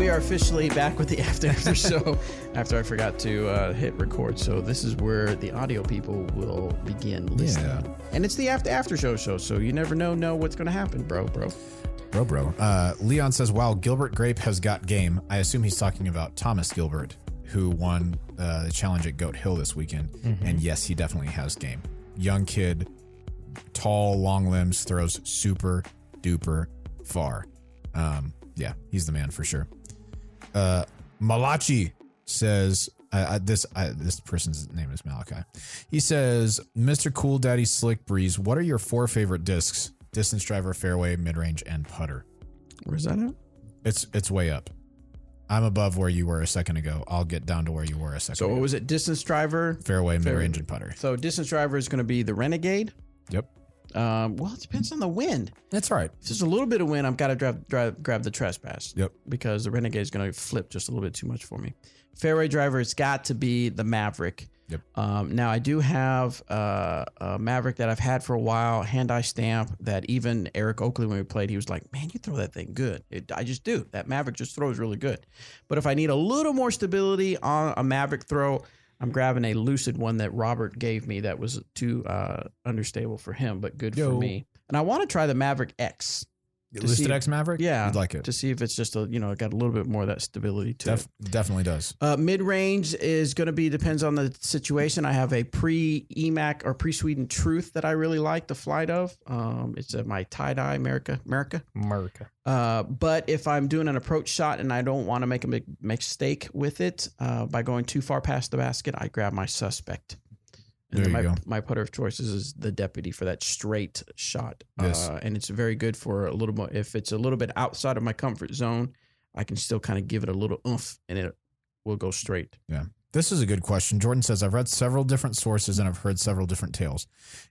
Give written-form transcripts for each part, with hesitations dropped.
we are officially back with the After Show after I forgot to hit record. So this is where the audio people will begin listening. Yeah. And it's the After Show, so you never know what's going to happen, bro. Leon says, wow, Gilbert Grape has got game. I assume he's talking about Thomas Gilbert, who won the challenge at Goat Hill this weekend. Mm-hmm. And yes, he definitely has game. Young kid, tall, long limbs, throws super duper far. Yeah, he's the man for sure. Malachi says, this person's name is Malachi. He says, Mr. Cool Daddy Slick Breeze, what are your 4 favorite discs? Distance driver, fairway, mid-range, and putter. Where's that at? It's way up. I'm above where you were a second ago. I'll get down to where you were a second ago. So what was it? Distance driver? Fairway, mid-range, and putter. So distance driver is going to be the Renegade? Yep. Well, it depends on the wind. That's right. If there's a little bit of wind, I've got to grab the Trespass. Yep. Because the Renegade is going to flip just a little bit too much for me. Fairway driver, it's got to be the Maverick. Yep. Now, I do have a Maverick that I've had for a while, hand-eye stamp, that even Eric Oakley, when we played, he was like, man, you throw that thing good. I just do. That Maverick just throws really good. But if I need a little more stability on a Maverick throw, I'm grabbing a Lucid one that Robert gave me that was too understable for him, but good for me. And I want to try the Maverick X. Lucid X Maverick? Yeah. You'd like it. To see if it's just got a little bit more of that stability to it. Definitely does. Mid-range is going to be, depends on the situation. I have a pre-EMAC or pre-Sweden Truth that I really like the flight of. It's my tie-dye America. But if I'm doing an approach shot and I don't want to make a mistake with it by going too far past the basket, I grab my Suspect. And there you go. My putter of choice is the Deputy for that straight shot. Yes. And it's very good for a little more. If it's a little bit outside of my comfort zone, I can still kind of give it a little oomph and it will go straight. Yeah. This is a good question. Jordan says, I've read several different sources and I've heard several different tales.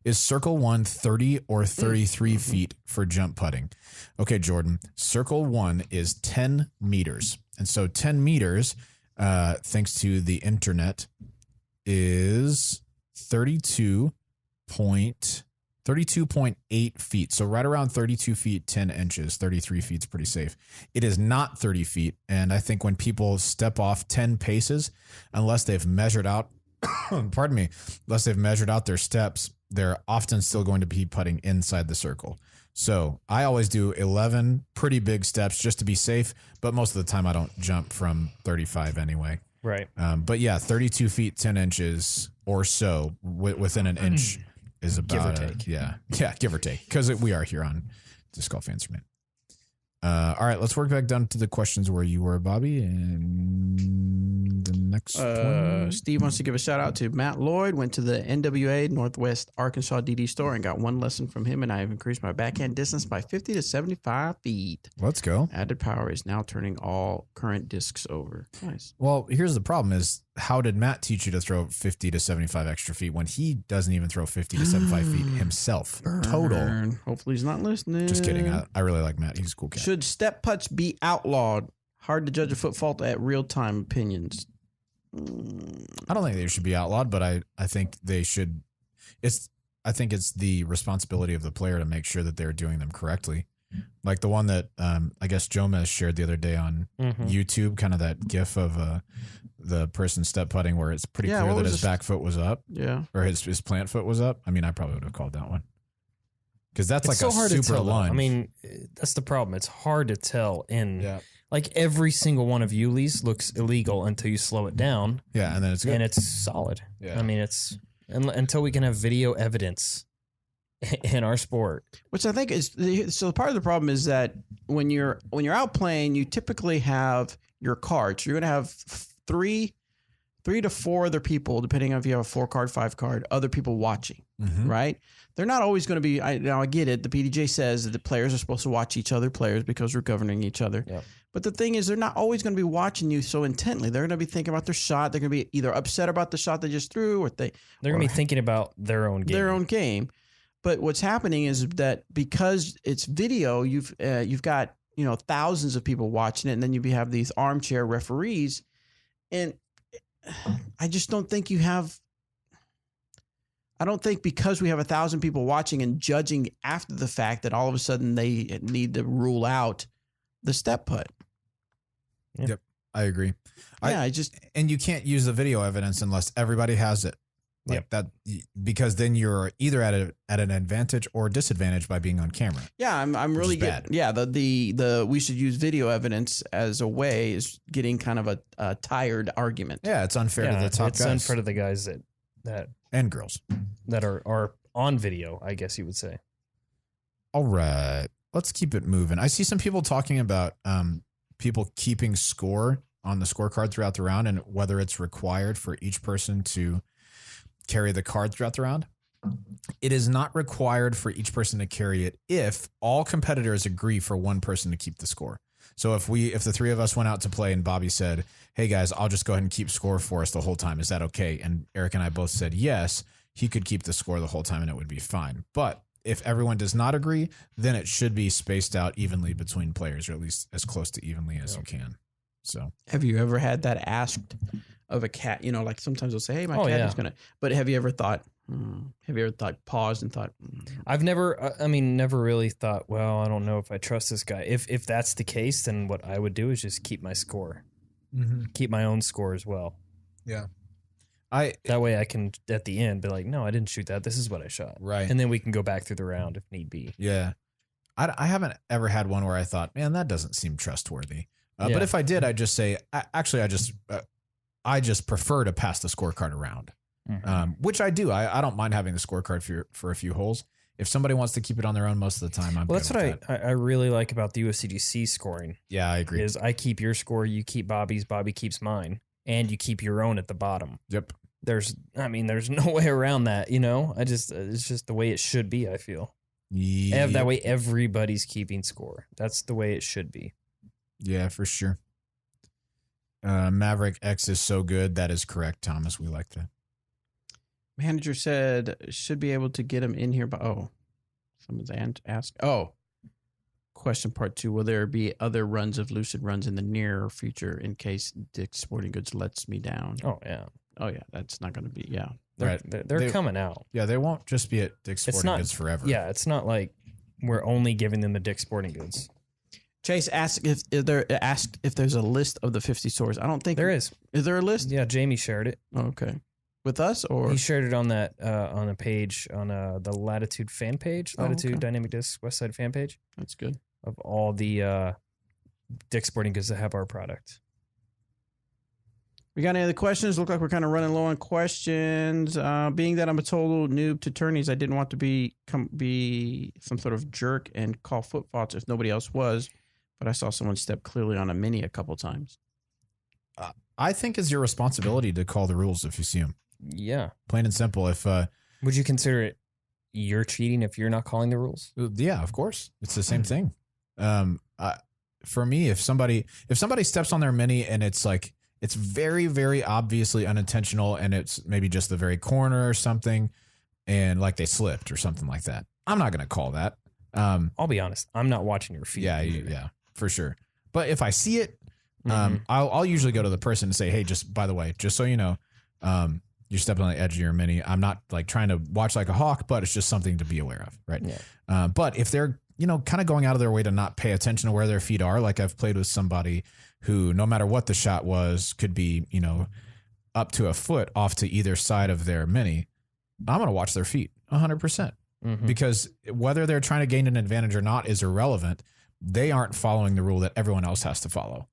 Is Circle 1 30 or 33 feet for jump putting? Okay, Jordan. Circle 1 is 10 meters. And so 10 meters, thanks to the internet, is 32.8 feet. So right around 32 feet, 10 inches, 33 feet is pretty safe. It is not 30 feet. And I think when people step off 10 paces, unless they've measured out, unless they've measured out their steps, they're often still going to be putting inside the circle. So I always do 11 pretty big steps just to be safe. But most of the time I don't jump from 35 anyway. Right. But yeah, 32 feet, 10 inches or so within an inch is about give or take. Yeah, give or take. Because we are here on Disc Golf Answer Man. All right, let's work back down to the questions where you were, Bobby. And the next one. Steve wants to give a shout out to Matt Lloyd. Went to the NWA Northwest Arkansas DD store and got one lesson from him, and I have increased my backhand distance by 50 to 75 feet. Let's go. Added power is now turning all current discs over. Nice. Well, here's the problem is, how did Matt teach you to throw 50 to 75 extra feet when he doesn't even throw 50 to 75 feet himself? Burn. Total. Hopefully he's not listening. Just kidding. I really like Matt. He's a cool cat. Should step putts be outlawed? Hard to judge a foot fault at real-time opinions. I don't think they should be outlawed, but I think they should. I think it's the responsibility of the player to make sure that they're doing them correctly. Like the one that I guess Jomez shared the other day on YouTube, kind of that gif of the person step putting where it's pretty clear that his back foot was up. Yeah. Or his plant foot was up. I mean, I probably would have called that one. Because that's it's like so a hard super to tell, lunge. I mean, that's the problem. It's hard to tell like every single one of Yuli's looks illegal until you slow it down. Yeah, and then it's good. And it's solid. Yeah. I mean, it's until we can have video evidence in our sport. Which I think is so. Part of the problem is that when you're out playing, you typically have your cards. You're going to have three to four other people, depending on if you have a 4-card, 5-card, other people watching, right? They're not always going to be. Now I get it. The PDJ says that the players are supposed to watch each other players because we're governing each other. Yep. But the thing is, they're not always going to be watching you so intently. They're going to be thinking about their shot. They're going to be either upset about the shot they just threw, or they're going to be thinking about their own game. But what's happening is that because it's video, you've got thousands of people watching it, and then you have these armchair referees, and I just don't think you have. I don't think because we have 1,000 people watching and judging after the fact that all of a sudden they need to rule out the step putt. Yep, I agree. And you can't use the video evidence unless everybody has it. Like that, because then you're either at an advantage or disadvantage by being on camera. Yeah, I'm really bad. Yeah, the we should use video evidence as a way is getting kind of a tired argument. Yeah, it's unfair to the top guys. It's unfair to the guys that and girls that are on video, I guess you would say. All right, let's keep it moving. I see some people talking about people keeping score on the scorecard throughout the round and whether it's required for each person to carry the card throughout the round. It is not required for each person to carry it if all competitors agree for one person to keep the score. So if the three of us went out to play and Bobby said, hey guys, I'll just go ahead and keep score for us the whole time. Is that okay? And Eric and I both said yes, he could keep the score the whole time and it would be fine. But if everyone does not agree, then it should be spaced out evenly between players, or at least as close to evenly as you can. So have you ever had that asked of a cat? You know, like sometimes they'll say, hey, my cat is going to, but have you ever thought, paused and thought, I've never really thought, well, I don't know if I trust this guy. If that's the case, then what I would do is just keep my score, keep my own score as well. Yeah. That way I can, at the end, be like, no, I didn't shoot that. This is what I shot. Right. And then we can go back through the round if need be. Yeah. I haven't ever had one where I thought, man, that doesn't seem trustworthy. But if I did, I'd just say, actually, I just prefer to pass the scorecard around, which I do. I don't mind having the scorecard for a few holes. If somebody wants to keep it on their own most of the time, I'm good that's with what I really like about the USCGC scoring. Yeah, I agree. Is I keep your score, you keep Bobby's, Bobby keeps mine, and you keep your own at the bottom. Yep. There's no way around that, you know? It's just the way it should be, I feel. Yep. That way everybody's keeping score. That's the way it should be. Yeah, for sure. Maverick X is so good. That is correct, Thomas. We like that. Manager said should be able to get him in here. But someone's asked. Question part 2. Will there be other runs of Lucid runs in the near future in case Dick's Sporting Goods lets me down? Oh yeah. That's not going to be. Yeah. They're coming out. Yeah, they won't just be at Dick's Sporting Goods forever. Yeah, it's not like we're only giving them the Dick's Sporting Goods. Chase asked if there's a list of the 50 stores. I don't think there is. Is there a list? Yeah, Jamie shared it. Okay. With us, or he shared it on that on a page on the Latitude fan page, Latitude Dynamic Disc Westside fan page. That's good. Of all the Dick's Sporting Goods that have our product. We got any other questions? Look like we're kind of running low on questions. Being that I'm a total noob to tourneys, I didn't want to be some sort of jerk and call foot faults if nobody else was. But I saw someone step clearly on a mini a couple times. I think it's your responsibility to call the rules if you see them. Yeah. Plain and simple. If would you consider it you're cheating if you're not calling the rules? Yeah, of course. It's the same thing. For me, if somebody steps on their mini and it's like it's very, very obviously unintentional and it's maybe just the very corner or something and like they slipped or something like that, I'm not going to call that. I'll be honest. I'm not watching your feet. Yeah, for sure. But if I see it, I'll usually go to the person and say, hey, just by the way, just so you know, you're stepping on the edge of your mini. I'm not like trying to watch like a hawk, but it's just something to be aware of. Right. Yeah. But if they're, kind of going out of their way to not pay attention to where their feet are, like I've played with somebody who, no matter what the shot was, could be, up to a foot off to either side of their mini, I'm going to watch their feet 100%. Because whether they're trying to gain an advantage or not is irrelevant. They aren't following the rule that everyone else has to follow.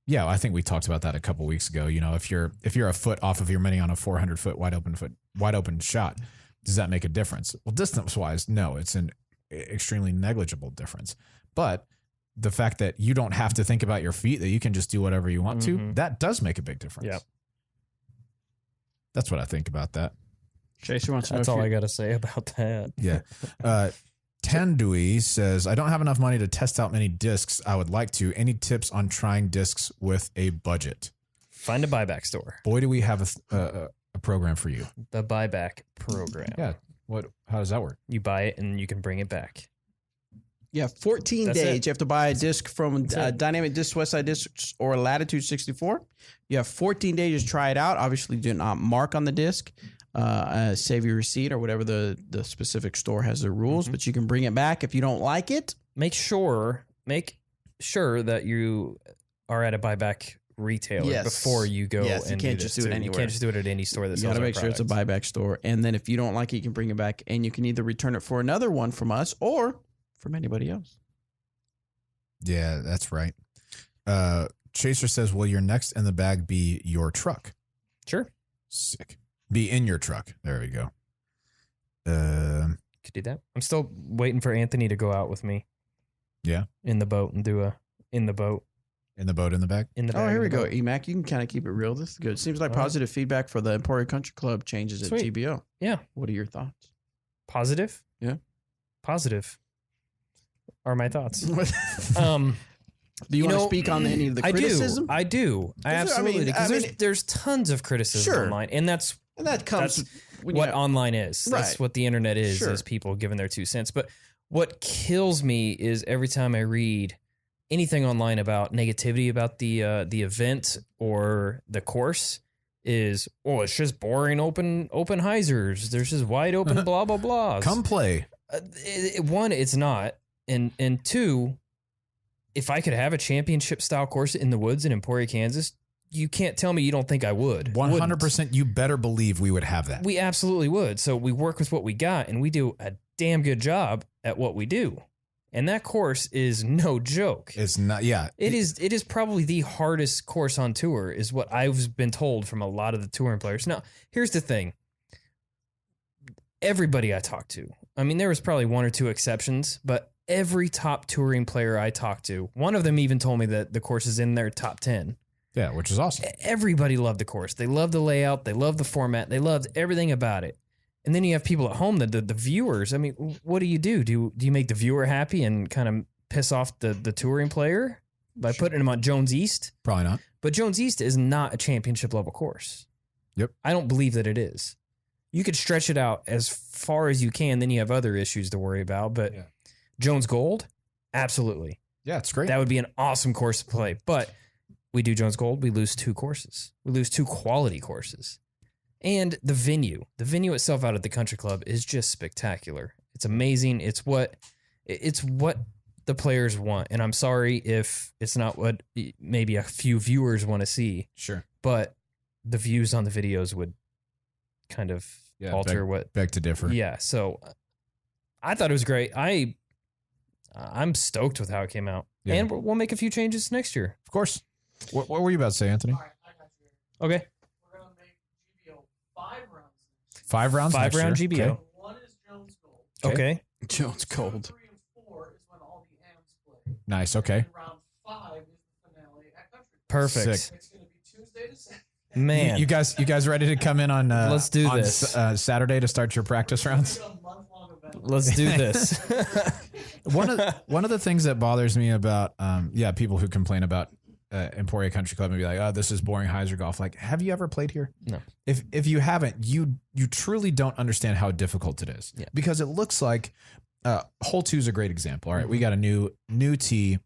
Yeah, I think we talked about that a couple weeks ago. If you're a foot off of your mini on a 400-foot wide open shot, does that make a difference? Well, distance wise, no, it's an extremely negligible difference. But the fact that you don't have to think about your feet, that you can just do whatever you want to, that does make a big difference. Yep. That's what I think about that. Chase wants to know. That's all I got to say about that. Yeah. Tandui says, I don't have enough money to test out many discs. I would like to. Any tips on trying discs with a budget? Find a buyback store. Boy, do we have a program for you. The buyback program. Yeah. How does that work? You buy it and you can bring it back. Yeah, 14 That's days. it. You have to buy a disc from it. Dynamic Disc, Westside Discs, or Latitude 64. You have 14 days to try it out. Obviously, do not mark on the disc. Save your receipt or whatever the specific store has their rules, but you can bring it back if you don't like it. Make sure that you are at a buyback retailer Yes. before you go. Yes, you and can't do just this do it too. anywhere. You can't just do it at any store that You sells got to our make sure it's a products. buyback store. And then if you don't like it, you can bring it back and you can either return it for another one from us or from anybody else. Yeah, that's right. Chaser says, will your next in the bag be your truck? Sure. Sick. Be in your truck. There we go. Could do that. I'm still waiting for Anthony to go out with me. Yeah. In the boat and do a in the boat. In the boat in the bag? In the Oh, bag here in we the go. boat. EMAC, you can kind of keep it real. This is good. Seems like All right. positive feedback for the Emporia Country Club changes at Sweet. GBO. Yeah. What are your thoughts? Positive? Yeah. Positive are my thoughts. Do you, You want to know, speak on any of the criticism? I do. I Is there- I mean- absolutely. Because I mean- there's tons of criticism Sure. online. And that's And that comes That's when what you, online is. That's Right. what the internet is Sure. people giving their 2 cents. But what kills me is every time I read anything online about negativity about the event or the course is, oh, it's just boring open hyzers. There's just wide open blah blah blah. Come play. One, it's not, and two, if I could have a championship style course in the woods in Emporia, Kansas, you can't tell me you don't think I would. 100%. You better believe we would have that. We absolutely would. So we work with what we got, and we do a damn good job at what we do. And that course is no joke. It's not. Yeah. It is probably the hardest course on tour, is what I've been told from a lot of the touring players. Now, here's the thing. Everybody I talked to, I mean, there was probably 1 or 2 exceptions, but every top touring player I talked to, one of them even told me that the course is in their top 10. Yeah, which is awesome. Everybody loved the course. They loved the layout. They loved the format. They loved everything about it. And then you have people at home, the viewers. I mean, what do? Do you make the viewer happy and kind of piss off the touring player by putting him on Jones East? Probably not. But Jones East is not a championship level course. Yep. I don't believe that it is. You could stretch it out as far as you can, then you have other issues to worry about. But Yeah. Jones Gold, absolutely. Yeah, it's great. That would be an awesome course to play. But we do Jones Gold, we lose 2 courses. We lose 2 quality courses. And the venue itself out at the country club is just spectacular. It's amazing. It's what the players want. And I'm sorry if it's not what maybe a few viewers want to see, Sure. but the views on the videos would kind of alter what. Beg to differ. Yeah. So I thought it was great. I'm stoked with how it came out. Yeah. And we'll make a few changes next year. Of course. What were you about to say, Anthony? All right, I got you. Okay. We're going to make GBO 5 rounds. 5 rounds. 5 next round year? GBO. Okay. One is Jones Gold. Okay. Jones Two, Gold. 3, and 4 is when all the AMs play. Nice. Okay. And round 5 is the finale at Country Club. Perfect. Sick. It's going to be Tuesday to Saturday. Man. You guys ready to come in on? Let's do on this. Saturday to start your practice rounds. It's a month-long event. Let's do this. One of the things that bothers me about people who complain about Emporia Country Club and be like, oh, this is boring hyzer golf. Like, have you ever played here? No. If you haven't, you truly don't understand how difficult it is. Yeah. Because it looks like hole 2 is a great example. All right, we got a new tee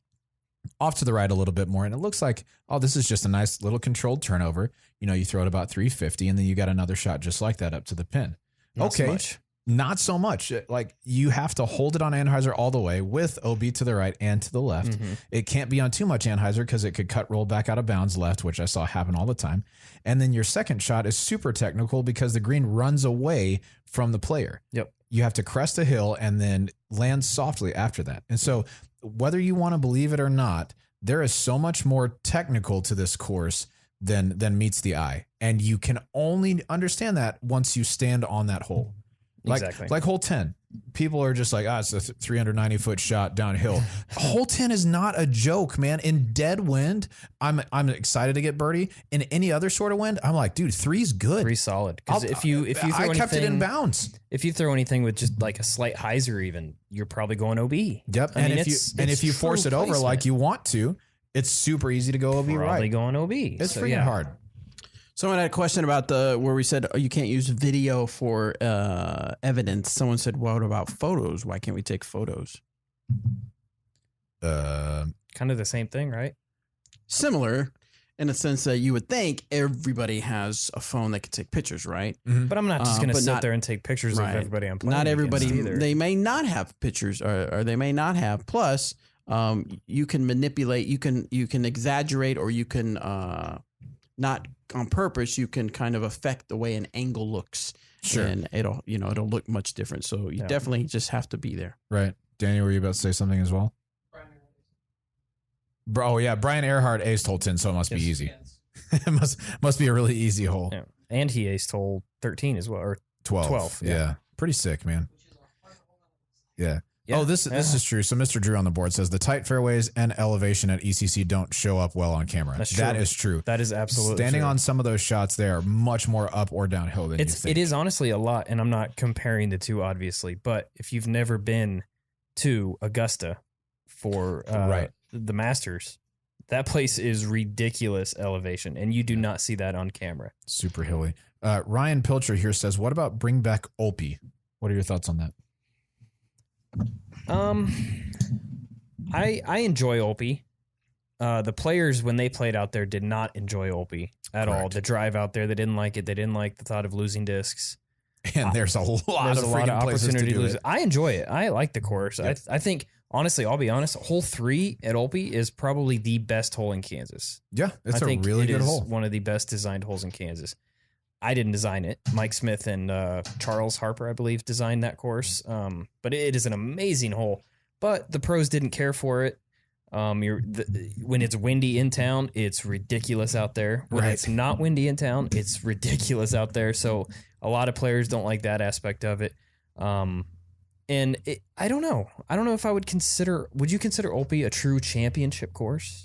off to the right a little bit more, and it looks like, oh, this is just a nice little controlled turnover. You know, you throw it about 350, and then you got another shot just like that up to the pin. Not so Okay. much. Not so much. Like, you have to hold it on anhyzer all the way with OB to the right and to the left. Mm-hmm. It can't be on too much anhyzer because it could cut roll back out of bounds left, which I saw happen all the time. And then your second shot is super technical because the green runs away from the player. Yep. You have to crest a hill and then land softly after that. And so whether you want to believe it or not, there is so much more technical to this course than meets the eye. And you can only understand that once you stand on that hole. Exactly. Like hole 10. People are just like, it's a 390-foot shot downhill. Hole 10 is not a joke, man. In dead wind, I'm excited to get birdie. In any other sort of wind, I'm like, dude, 3's good. 3 solid. Because if you throw I kept it in anything- bounds. If you throw anything with just like a slight hyzer, even, you're probably going OB. Yep. I And mean, if you force it over like you want to, it's super easy to go OB probably right. going OB. It's So, freaking yeah. hard. Someone had a question about where we said you can't use video for evidence. Someone said, what about photos? Why can't we take photos? Kind of the same thing, right? Similar in a sense that you would think everybody has a phone that can take pictures, right? But I'm not just going to but sit not- there and take pictures right. of everybody I'm playing Not against everybody, either. they may not have pictures or they may not have. Plus, you can manipulate, you can exaggerate, or you can not on purpose. You can kind of affect the way an angle looks, Sure. and it'll look much different. So you definitely just have to be there. Right. Danny, were you about to say something as well? Oh yeah, Brian Earhart aced hole 10, so it must be easy. It must be a really easy hole. Yeah. And he aced hole 13 as well, or 12. Yeah. Pretty sick, man. Yeah. Yeah. Oh, this is true. So Mr. Drew on the board says the tight fairways and elevation at ECC don't show up well on camera. That's That true. is true. That is absolutely Standing true. on some of those shots, they are much more up or downhill than you think. It is honestly a lot, and I'm not comparing the two, obviously. But if you've never been to Augusta for Right. the Masters, that place is ridiculous elevation, and you do not see that on camera. Super hilly. Ryan Pilcher here says, what about bring back Olpe? What are your thoughts on that? I enjoy Olpe. The players, when they played out there, did not enjoy Olpe at all. Correct. The drive out there, they didn't like it. They didn't like the thought of losing discs. And there's a lot There's of a lot of freaking places to opportunity to do lose. it. I enjoy it. I like the course. Yep. I think, honestly, I'll be honest, hole 3 at Olpe is probably the best hole in Kansas. Yeah, it's I a think really it good is hole. one of the best designed holes in Kansas. I didn't design it. Mike Smith and Charles Harper, I believe, designed that course. But it is an amazing hole. But the pros didn't care for it. When it's windy in town, it's ridiculous out there. When Right. it's not windy in town, it's ridiculous out there. So a lot of players don't like that aspect of it. I don't know. I don't know if I would consider. Would you consider Olpe a true championship course?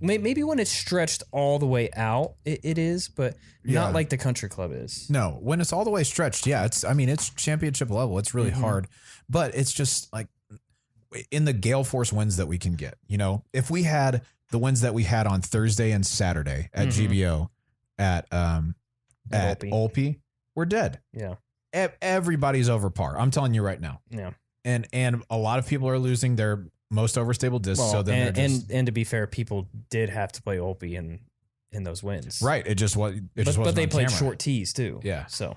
Maybe when it's stretched all the way out, it is, but Yeah. not like the Country Club is. No, when it's all the way stretched, yeah, it's championship level. It's really hard, but it's just like in the gale force winds that we can get. If we had the winds that we had on Thursday and Saturday at GBO at Olpe. Olpe, we're dead. Yeah, Everybody's over par. I'm telling you right now. yeah. And a lot of people are losing their most overstable discs. Well, so then they're just and to be fair, people did have to play Olpe in those wins, right. It just was. But they on played camera. short tees too. Yeah. So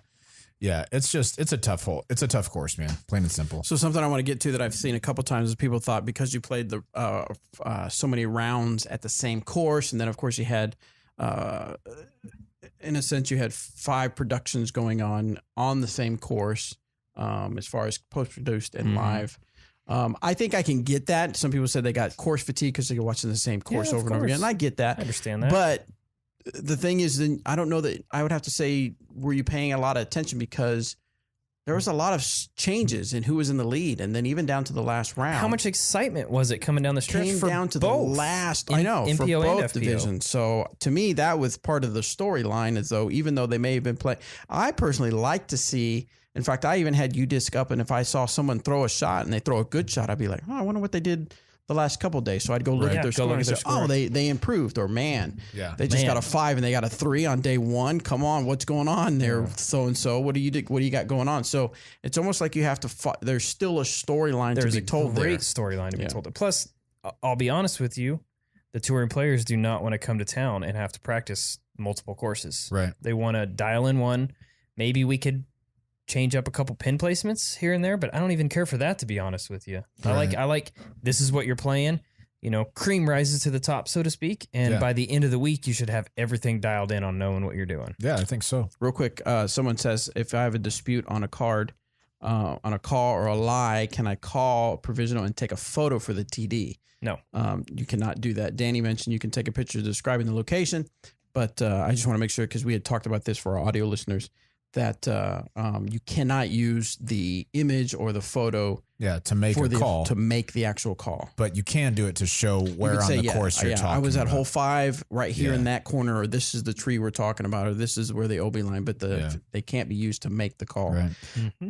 Yeah, it's a tough hole. It's a tough course, man. Plain and simple. So something I want to get to that I've seen a couple times is people thought because you played the so many rounds at the same course, and then of course you had, in a sense, you had 5 productions going on the same course, as far as post produced and live. I think I can get that. Some people said they got course fatigue because they're watching the same course Yeah, of over and over again, course. and I get that. I understand that. But the thing is, then I don't know that I would have to say, were you paying a lot of attention? Because there was a lot of changes in who was in the lead, and then even down to the last round. how much excitement was it coming down the stretch came for down to both? the last? in- I know for NPO and both FPO. divisions. So to me, that was part of the storyline. As though even though they may have been playing, I personally like to see. In fact, I even had UDisc up, and if I saw someone throw a shot and they throw a good shot, I'd be like, oh, I wonder what they did the last couple of days. So I'd go look Right. at their Yeah, go score look and at their say, score. oh, they improved, or man, Yeah. they just got Man. a 5 and they got a 3 on day 1. Come on, what's going on there? So and so, what do you got going on? So it's almost like you have to. There's still a storyline to There's be a told there. great storyline to be Yeah. told. Plus, I'll be honest with you, the touring players do not want to come to town and have to practice multiple courses. Right. They want to dial in one. Maybe we could change up a couple pin placements here and there, but I don't even care for that, to be honest with you. Right. I like this is what you're playing. Cream rises to the top, so to speak, and Yeah. by the end of the week, you should have everything dialed in on knowing what you're doing. Yeah, I think so. Real quick, someone says if I have a dispute on a card, on a call or a lie, can I call provisional and take a photo for the TD? No. You cannot do that. Danny mentioned you can take a picture describing the location, but I just want to make sure, because we had talked about this for our audio listeners, that you cannot use the image or the photo Yeah, to make for a the call, to make the actual call. but you can do it to show You where could on say, the course you're talking I was at about. hole 5 right here Yeah. in that corner, or this is the tree we're talking about, or this is where the OB line, but Yeah. they can't be used to make the call. Right.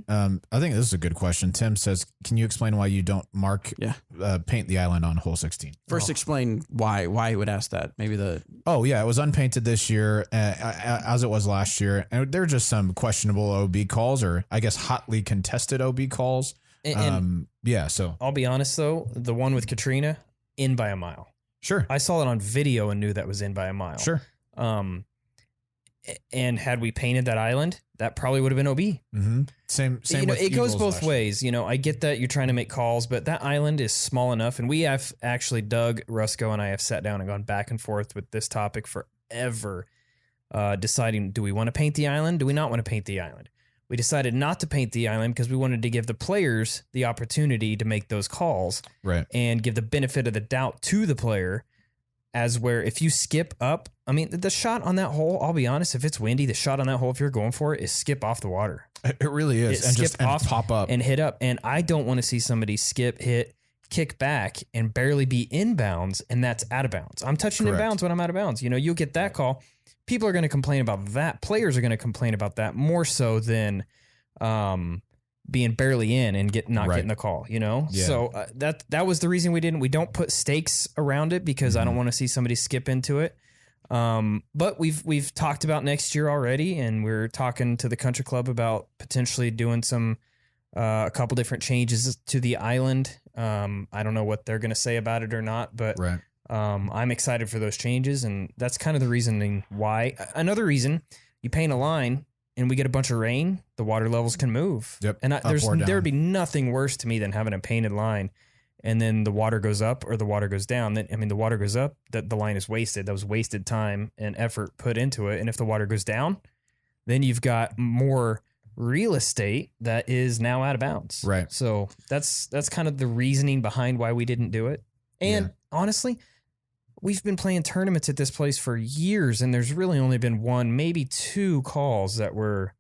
I think this is a good question. Tim says, "Can you explain why you don't mark, Yeah. paint the island on hole 16?" First, explain why he would ask that. Maybe Oh yeah, it was unpainted this year, as it was last year, and there are just some questionable OB calls, or I guess hotly contested OB calls. And Yeah, so I'll be honest, though, the one with Katrina, in by a mile. sure, I saw it on video and knew that was in by a mile. sure, And had we painted that island, that probably would have been OB. Mm-hmm. Same. With It goes Eagles both last year. ways. I get that you're trying to make calls, but that island is small enough. And we have actually, Doug, Rusco, and I have sat down and gone back and forth with this topic forever, deciding, do we want to paint the island? Do we not want to paint the island? We decided not to paint the island because we wanted to give the players the opportunity to make those calls Right. and give the benefit of the doubt to the player. As where if you skip up, I mean, the shot on that hole, I'll be honest, if it's windy, the shot on that hole, if you're going for it, is skip off the water. It really is. And just pop up. And hit up. And I don't want to see somebody skip, hit, kick back, and barely be inbounds, and that's out of bounds. I'm touching Correct. inbounds when I'm out of bounds. You'll get that call. People are going to complain about that. Players are going to complain about that more so than being barely in and not Right. getting the call, Yeah. So that was the reason we don't put stakes around it because I don't want to see somebody skip into it. But we've talked about next year already, and we're talking to the country club about potentially doing some a couple different changes to the island. I don't know what they're going to say about it or not, but Right. I'm excited for those changes, and that's kind of the reasoning why. Another reason, you paint a line and we get a bunch of rain, the water levels can move. Yep. And Up or down. there would be nothing worse to me than having a painted line and then the water goes up or the water goes down. The water goes up, that the line is wasted. That was wasted time and effort put into it. And if the water goes down, then you've got more real estate that is now out of bounds. Right. So that's kind of the reasoning behind why we didn't do it. And honestly, we've been playing tournaments at this place for years, and there's really only been one, maybe two calls that were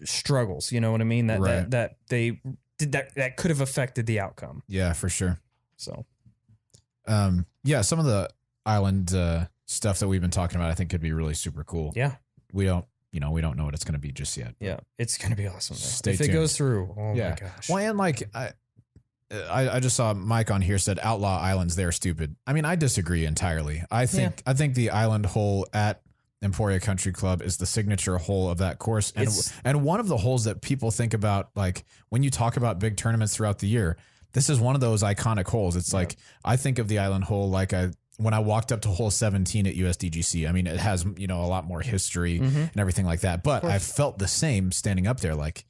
struggles. You know what I mean? Right. That they did that could have affected the outcome. Yeah, for sure. So Yeah, some of the island stuff that we've been talking about, I think could be really super cool. yeah, We don't know what it's going to be just yet. yeah, it's gonna be awesome. Stay if tuned. it goes through, oh Yeah. my gosh. Well, and like I just saw Mike on here said Outlaw Islands, they're stupid. I mean, I disagree entirely. I think the island hole at Emporia Country Club is the signature hole of that course, and one of the holes that people think about, like when you talk about big tournaments throughout the year. This is one of those iconic holes. It's like I think of the island hole like when I walked up to hole 17 at USDGC. I mean, it has a lot more history and everything like that. But I felt the same standing up there. Like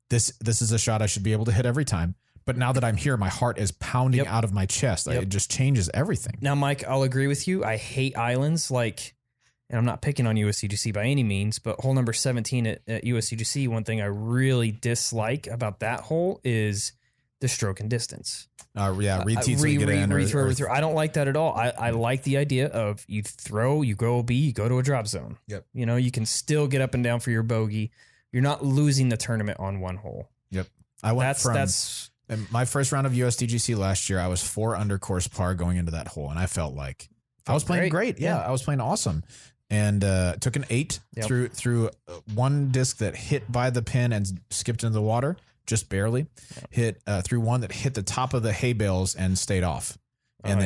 this is a shot I should be able to hit every time. But now that I'm here, my heart is pounding out of my chest. Like, it just changes everything. Now, Mike, I'll agree with you. I hate islands. And I'm not picking on USCGC by any means, but hole number 17 at USCGC, one thing I really dislike about that hole is the stroke and distance. Re-teats when you get in, Re-throw. I don't like that at all. I like the idea of you throw, you go OB, you go to a drop zone. Yep. You can still get up and down for your bogey. You're not losing the tournament on one hole. Yep. I went That's in my first round of USDGC last year, I was 4 under course par going into that hole, and I felt like I was playing great. Yeah, I was playing awesome, and took an 8 through one disc that hit by the pin and skipped into the water just barely. Hit through one that hit the top of the hay bales and stayed off. And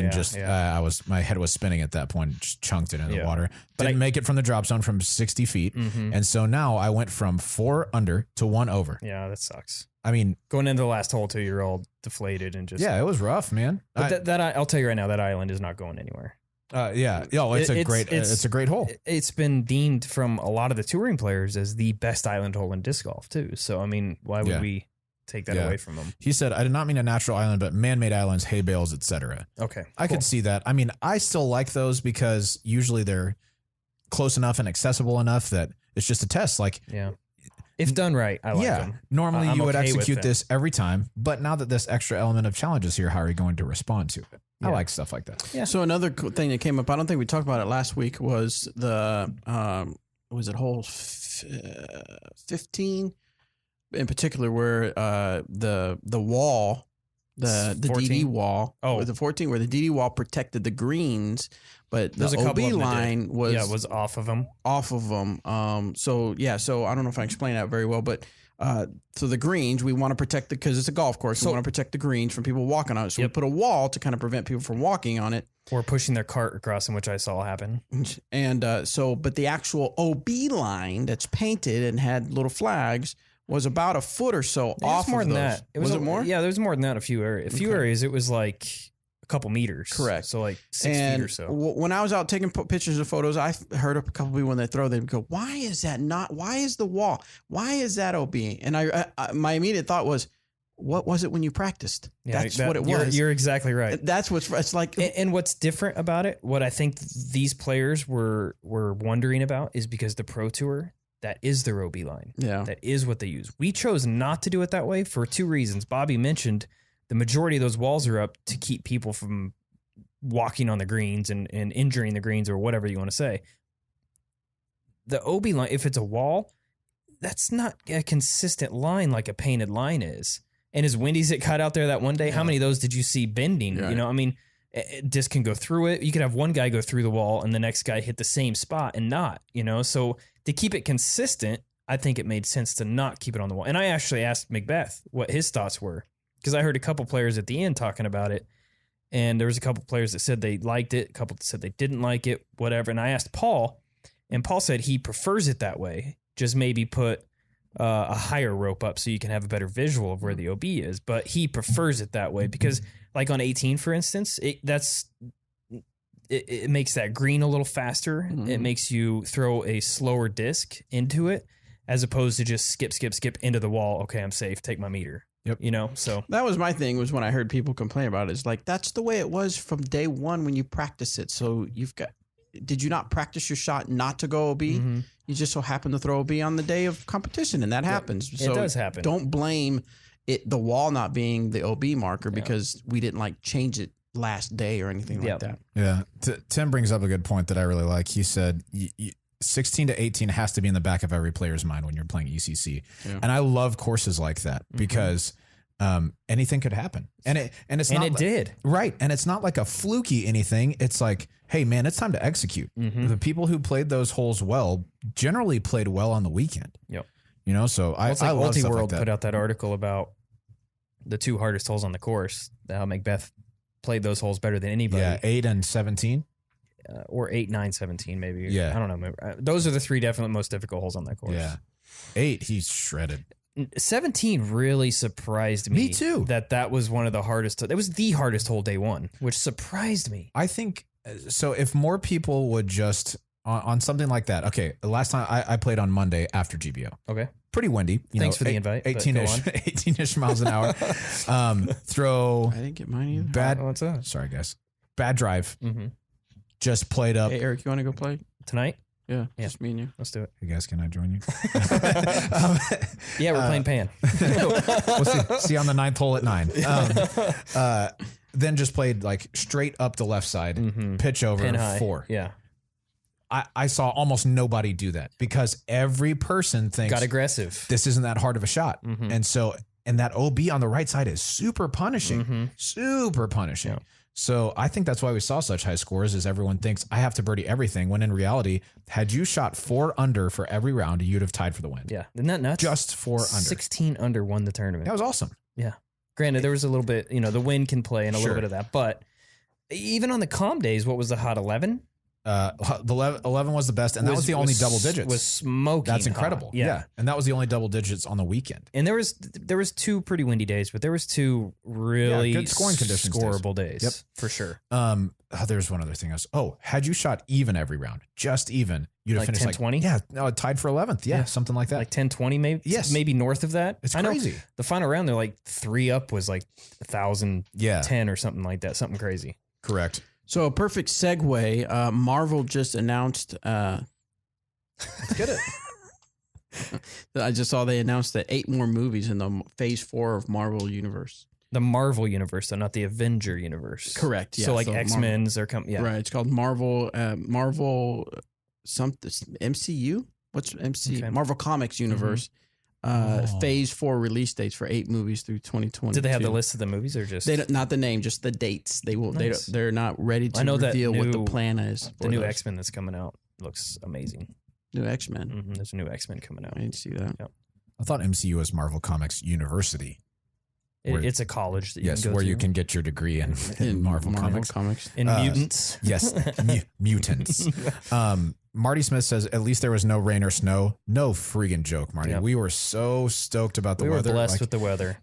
my head was spinning at that point, just chunked it into the water. Didn't make it from the drop zone from 60 feet. And so now I went from 4 under to 1 over. Yeah, that sucks. I mean, going into the last hole too, you're all deflated and just it was rough, man. But I'll tell you right now, that island is not going anywhere. It's a great hole. It's been deemed from a lot of the touring players as the best island hole in disc golf too. So I mean, why would we take that away from them? He said, "I did not mean a natural island, but man-made islands, hay bales, etc." Okay, I could see that. I mean, I still like those because usually they're close enough and accessible enough that it's just a test. Like, if done right, I like them. Normally you would okay with execute this every time, but now that this extra element of challenge is here, how are you going to respond to it? I like stuff like that. Yeah. So another cool thing that came up, I don't think we talked about it last week, was the was it hole 15 in particular, where the wall, the 14? DD wall, the 14, where the DD wall protected the greens, but There's the a couple OB of them line was off of them. So I don't know if I explained that very well, but so the greens, we want to protect because it's a golf course. We want to protect the greens from people walking on it. So we put a wall to kind of prevent people from walking on it. Or pushing their cart across them, which I saw happen. And but the actual OB line that's painted and had little flags was about a foot or so off. More of than those. that. Was it more? Yeah, there was more than that. A few areas. It was like a couple meters. Correct. So like 6 feet or so. When I was out taking pictures of photos, I heard a couple people when they throw, they'd go, "Why is that not? Why is the wall? Why is that OB?" And my immediate thought was, "What was it when you practiced?" That's what it was. You're exactly right. That's what's it's like. And what's different about it, what I think these players were wondering about, is because the Pro Tour, that is their OB line. Yeah. That is what they use. We chose not to do it that way for 2 reasons. Bobby mentioned the majority of those walls are up to keep people from walking on the greens and injuring the greens or whatever you want to say. The OB line, if it's a wall, that's not a consistent line like a painted line is. And as windy as it got out there that one day, how many of those did you see bending? Right. You know, I mean, disc can go through it. You could have one guy go through the wall and the next guy hit the same spot and not, you know. So to keep it consistent, I think it made sense to not keep it on the wall. And I actually asked Macbeth what his thoughts were, because I heard a couple players at the end talking about it. And there was a couple players that said they liked it, a couple that said they didn't like it, whatever. And I asked Paul, and Paul said he prefers it that way, just maybe put a higher rope up so you can have a better visual of where the OB is. But he prefers it that way because, like on 18, for instance, it makes that green a little faster. Mhm. It makes you throw a slower disc into it as opposed to just skip into the wall. Okay, I'm safe. Take my meter. Yep. You know, so That was my thing, was when I heard people complain about it. It's like, that's the way it was from day one when you practice it. So did you not practice your shot not to go OB? Mhm. You just so happen to throw OB on the day of competition, and that happens. So it does happen. Don't blame the wall not being the OB marker because we didn't like change it last day or anything like that. Yeah. Tim brings up a good point that I really like. He said 16 to 18 has to be in the back of every player's mind when you're playing ECC. Yeah. And I love courses like that because anything could happen. And it did. Right. And it's not like a fluky anything. It's like, hey, man, it's time to execute. Mhm. The people who played those holes well generally played well on the weekend. Yep. You know, so I It's like love stuff Multi-World like that. put out that article about the 2 hardest holes on the course, how Macbeth played those holes better than anybody. Yeah, 8 and 17. Or 8, 9, 17 maybe. Yeah. I don't know. Those are the 3 definite most difficult holes on that course. Yeah. 8, he's shredded. 17 really surprised me. Me too. That was one of the hardest. That was the hardest hole day one, which surprised me. I think so. If more people would just on something like that. Okay, the last time I played on Monday after GBO. Okay. Pretty windy. Thanks for the invite, but 18-ish, go 18-ish miles an hour. Throw I didn't get mine either. bad. What's that? Sorry, guys. Bad drive. Mm-hmm. Just played up. Hey, Eric, you want to go play? Tonight? Yeah, Yeah. just me and you. Let's do it. Hey guys, can I join you? Yeah, we're playing Pan. We'll see on the 9th hole at 9. Then just played like straight up the left side, Mhm. pitch over Pin high. 4. Yeah. I saw almost nobody do that because every person thinks Got aggressive. this isn't that hard of a shot. Mhm. And that OB on the right side is super punishing, Mhm. super punishing. Yeah. So I think that's why we saw such high scores is everyone thinks I have to birdie everything when in reality, had you shot 4 under for every round, you'd have tied for the win. Yeah. Isn't that nuts? Just 4 under. 16 under won the tournament. That was awesome. Granted, there was a little bit, the wind can play and a Sure. little bit of that. But even on the calm days, what was the hot 11? The 11 was the best, and that was the only double digits. Was smoking. That's incredible. hot. Yeah. And that was the only double digits on the weekend. And there was 2 pretty windy days, but there was 2 really good scoring conditions days. scoreable days. Yep. For sure. There's one other thing. Had you shot even every round, just even, you'd have Like finished 10-20? Yeah, no, tied for 11th. Yeah, Yeah. something like that. Like 10-20 maybe? Yes. Maybe north of that. It's I know crazy. the final round, they're like 3 up was like 1,010 Yeah, or something like that. Something crazy. correct. So a perfect segue. Marvel just announced. Let's get it. I just saw they announced that 8 more movies in the Phase 4 of Marvel Universe. The Marvel universe, though, not the Avenger universe. Correct. Yeah. So like Marvel- X-Men's are coming. Yeah. Right. It's called Marvel. Marvel. Something. MCU. What's MC? Okay. Marvel Comics Universe. Oh. Phase 4 release dates for 8 movies through 2020. Did they have the list of the movies or just They don't, not the name, just the dates. They will. Nice. They're not ready to I know that reveal what the new- plan is. the for new those. X-Men that's coming out looks amazing. New X-Men. Mhm. There's a new X-Men coming out. I didn't see that. I thought MCU was Marvel Comics University. Where- It's a college that you Yes, can go where to. you can get your degree in Marvel Comics. in mutants. Yes, mutants. Marty Smith says, at least there was no rain or snow. No freaking joke, Marty. Yep. We were so stoked about the We were weather. blessed Like, with the weather.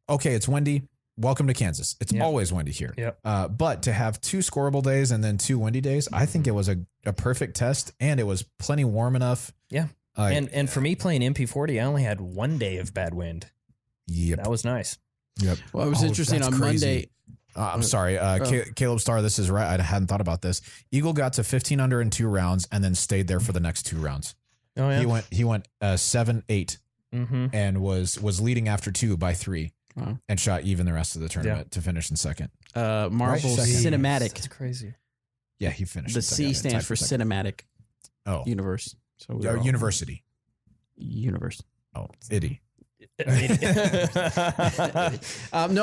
okay, it's windy. welcome to Kansas. It's Yep. always windy here. Yep. But to have 2 scoreable days and then 2 windy days, I think it was a perfect test, and it was plenty warm enough. Yeah. And for me playing MP40, I only had 1 day of bad wind. Yep. That was nice. Yep. Well, it was interesting that's on crazy. Monday. I'm sorry. Caleb Starr, this is right. I hadn't thought about this. Eagle got to 15 under in 2 rounds and then stayed there for the next 2 rounds. Oh yeah. He went 7-8 Mm-hmm. and was leading after 2 by 3 Wow. and shot even the rest of the tournament to finish in second. Marvel Right, second. Cinematic. That's crazy. Yeah, he finished. The in second. C Yeah, stands tied for second. Cinematic Oh, Universe. So we're all- university. Universe. Oh, itty. No,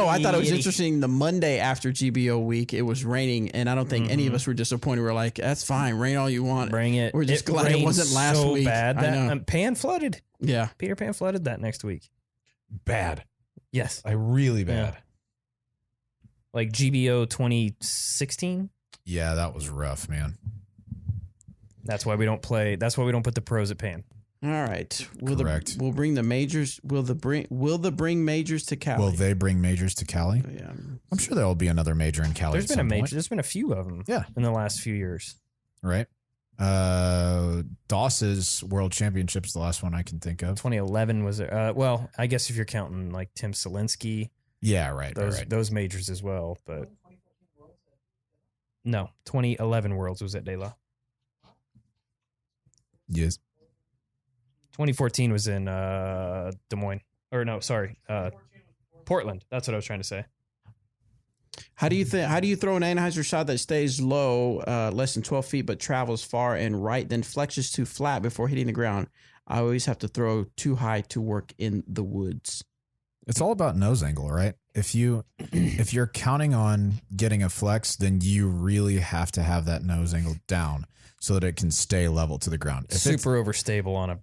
I thought it was Yitty. interesting. The Monday after GBO week, it was raining, and I don't think any of us were disappointed. We're like, "That's fine, rain all you want." Bring it. We're just glad it rained wasn't last so week. bad I that know. Pan flooded. Yeah, Peter Pan flooded that next week. Bad. Yes. Like really bad. Like GBO 2016. Yeah, that was rough, man. That's why we don't play. That's why we don't put the pros at Pan. all right. Correct. We'll bring the majors. Will the bring majors to Cali? Will they bring majors to Cali? Yeah. I'm sure there will be another major in Cali. There's at been a some major. point, There's been a few of them. Yeah. In the last few years. right? Doss's World Championships, the last one I can think of. 2011 was. Well, I guess if you're counting like Tim Selinsky, Yeah, right. those majors as well. But no, 2011 Worlds was at De La. Yes. 2014 was in Des Moines. Or no, sorry, Portland. That's what I was trying to say. How do you think? How do you throw an Anheuser shot that stays low, less than 12 feet, but travels far and right, then flexes to flat before hitting the ground? I always have to throw too high to work in the woods. It's all about nose angle, right? If you're counting on getting a flex, then you really have to have that nose angle down so that it can stay level to the ground. If it's- Super overstable on a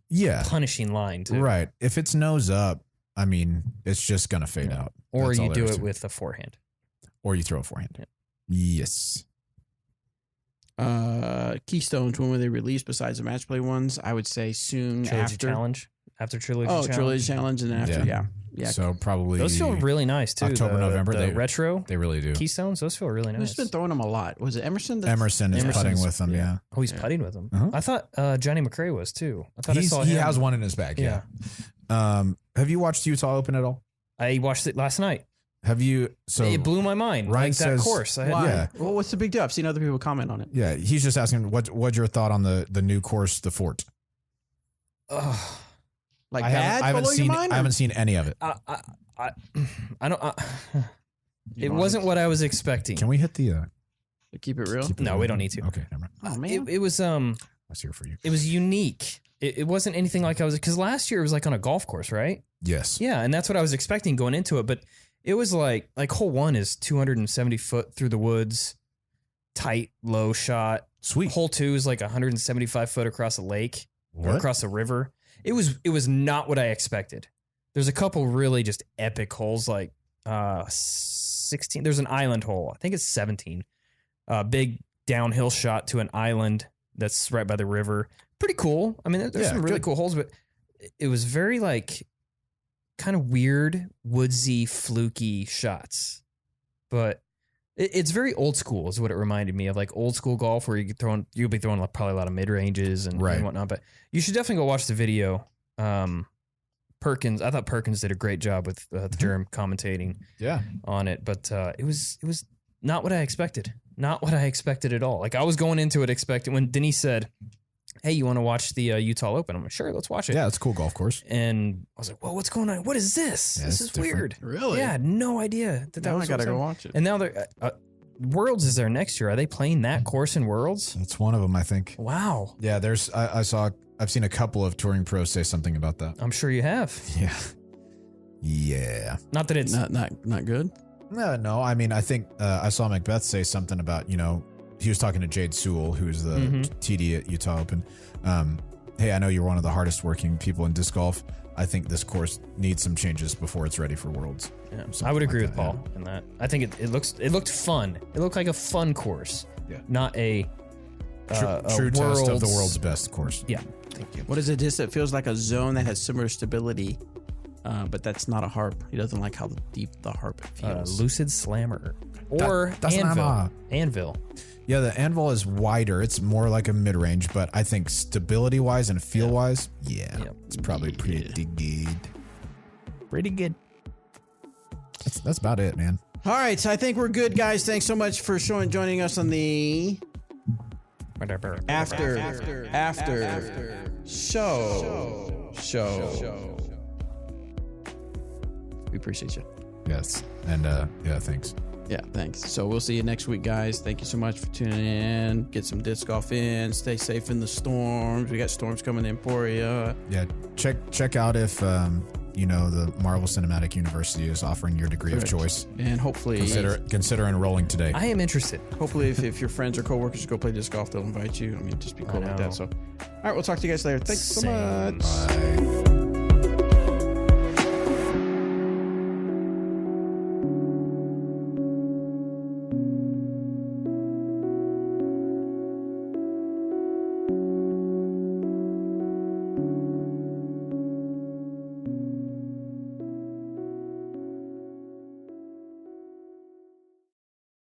yeah, punishing line too. right. If it's nose up, I mean, it's just gonna fade out. Or That's all you there do is it to with a forehand. or you throw a forehand. Yeah. Yes. Keystones, when were they released besides the match play ones? I would say soon Trilogy after. Challenge. After Trilogy Oh, Challenge. Trilogy Challenge, and then after, yeah. So probably Those feel really nice too. October, November, The they- retro they really do. Keystones, those feel really nice. Who's been throwing them a lot? Was it Emerson? That's- Emerson is Emerson's- putting with them. Yeah, Oh, he's putting with them. Uh-huh. I thought Johnny McRae was too. I thought I saw he him. has one in his bag. Yeah. Yeah. Have you watched Utah Open at all? I watched it last night. Have you? So It blew my mind. Ryan Like that says- course. I had, Why? Yeah. Well, what's the big deal? I've seen other people comment on it. yeah, he's just asking what's your thought on the new course, the Fort? Ugh. Like I bad? haven't below your seen mind, I or- haven't seen any of it. I don't. It don't wasn't what I was expecting. Can we hit the? Keep it real. keep it No, real? we don't need to. Okay, never mind. Oh man. It was Let's hear for you. it was unique. It wasn't anything like I was because last year it was like on a golf course, right? Yes. Yeah, and that's what I was expecting going into it. But it was like hole 1 is 270 foot through the woods, tight, low shot. Sweet. Hole 2 is like 175 foot across a lake or What? across a river. It was not what I expected. There's a couple really just epic holes like 16. There's an island hole. I think it's 17. Big downhill shot to an island that's right by the river. Pretty cool. I mean, there's Yeah, some really good. cool holes, but it was very like kind of weird, woodsy, fluky shots. But it's very old school is what it reminded me of, like old school golf where you'll be throwing like probably a lot of mid ranges and Right. whatnot. But you should definitely go watch the video. Perkins, I thought Perkins did a great job with the Germ commentating Yeah. on it, but it was not what I expected. Not what I expected at all. Like I was going into it expecting when Denise said, "Hey, you want to watch the Utah Open?" I'm like, "Sure, let's watch it." Yeah, it's a cool golf course. And I was like, "Whoa, what's going on? What is this? Yeah, This it's is weird." Really? Yeah, I had no idea that Now was I gotta what go was watch it. And now they're Worlds is there next year. Are they playing that course in Worlds? It's one of them, I think. Wow, Yeah, I've seen a couple of touring pros say something about that. I'm sure you have. Yeah. Yeah. Not that it's Not good. No, I mean, I think I saw Macbeth say something about, he was talking to Jade Sewell, who's the TD at Utah Open. Hey, I know you're one of the hardest working people in disc golf. I think this course needs some changes before it's ready for Worlds. Yeah, Something I would like agree that, with Paul in that. I think it looked fun. It looked like a fun course. Yeah. Not a True test of the Worlds- world's best course. Yeah. Thank you. What is it? Just it feels like a zone that has similar stability but that's not a harp. He doesn't like how deep the harp feels. Lucid Slammer or That's an Anvil. Yamaha. Anvil. Yeah, the Anvil is wider. It's more like a mid-range, but I think stability-wise and feel-wise, Yep. it's probably pretty good. Pretty good. That's about it, man. All right, so I think we're good, guys. Thanks so much for joining us on the after show. We appreciate you. Yes, and yeah, thanks. Yeah, thanks. So we'll see you next week, guys. Thank you so much for tuning in. Get some disc golf in. Stay safe in the storms. We got storms coming in for you. Yeah, check out if the Marvel Cinematic University is offering your degree of choice. And hopefully, Consider enrolling today. I am interested. hopefully, if your friends or coworkers go play disc golf, they'll invite you. I mean, just be cool like know. that. So, all right, we'll talk to you guys later. Thanks so Same. much. Bye.